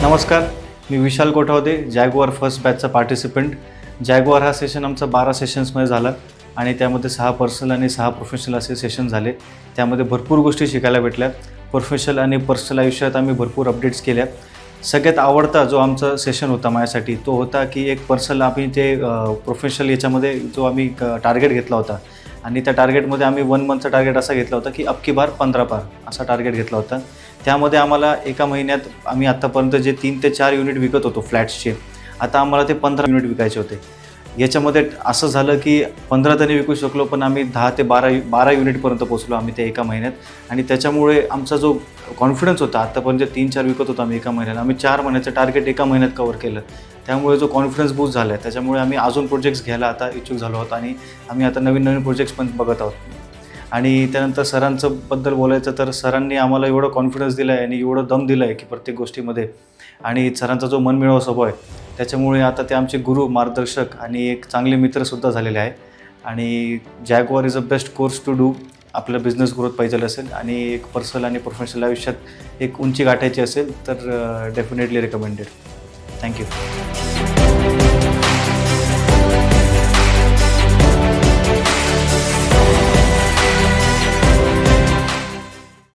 नमस्कार, मी Vishal Kothawade, Jaguar first बॅचचा पार्टिसिपंट. जॅग्वार हा सेशन आमचा 12 सेशन्समध्ये झाला आणि त्यामध्ये 6 पर्सनल आणि 6 प्रोफेशनल असे सेशन झाले. त्यामध्ये भरपूर गोष्टी शिकायला भेटल्या. प्रोफेशनल आणि पर्सनल आयुष्यात आम्ही भरपूर अपडेट्स केल्या. सगळ्यात आवडता जो आमचा सेशन होता माझ्यासाठी तो होता की एक पर्सनल आम्ही ते प्रोफेशनल याच्यामध्ये जो आम्ही टार्गेट घेतला होता आणि त्या टार्गेटमध्ये आम्ही 1 मंथचा टार्गेट असा घेतला होता की अब की बार 15 पार असा टार्गेट घेतला होता. त्यामध्ये आम्हाला एका महिन्यात आम्ही आत्तापर्यंत जे 3 ते 4 युनिट विकत होतो फ्लॅट्सचे, आता आम्हाला ते 15 युनिट विकायचे होते. याच्यामध्ये असं झालं की 15 तरी विकू शकलो, पण आम्ही 10 ते 12 युनिटपर्यंत पोहोचलो आम्ही ते एका महिन्यात. आणि त्याच्यामुळे आमचा जो कॉन्फिडन्स होता, आत्तापर्यंत 3-4 विकत होतो आम्ही एका महिन्यात, आम्ही 4 महिन्याचं टार्गेट एका महिन्यात कव्हर केलं. त्यामुळे जो कॉन्फिडन्स बूस्ट झाला आहे, त्याच्यामुळे आम्ही अजून प्रोजेक्ट्स घ्यायला आता इच्छुक झालो आहोत आणि आम्ही आता नवीन प्रोजेक्ट्स पण बघत आहोत. आणि त्यानंतर सरांचं बद्दल बोलायचं तर सरांनी आम्हाला एवढं कॉन्फिडन्स दिलं आहे आणि एवढं दम दिलं आहे की प्रत्येक गोष्टीमध्ये, आणि सरांचा जो मनमिळावू स्वभाव आहे त्याच्यामुळे आता ते आमचे गुरु, मार्गदर्शक आणि एक चांगले मित्रसुद्धा झालेले आहे. आणि Jaguar is a best course to do. आपलं बिझनेस ग्रोथ पाहिजे असेल आणि एक पर्सनल आणि प्रोफेशनल आयुष्यात एक उंची गाठायची असेल तर डेफिनेटली रिकमेंडेड. थँक्यू.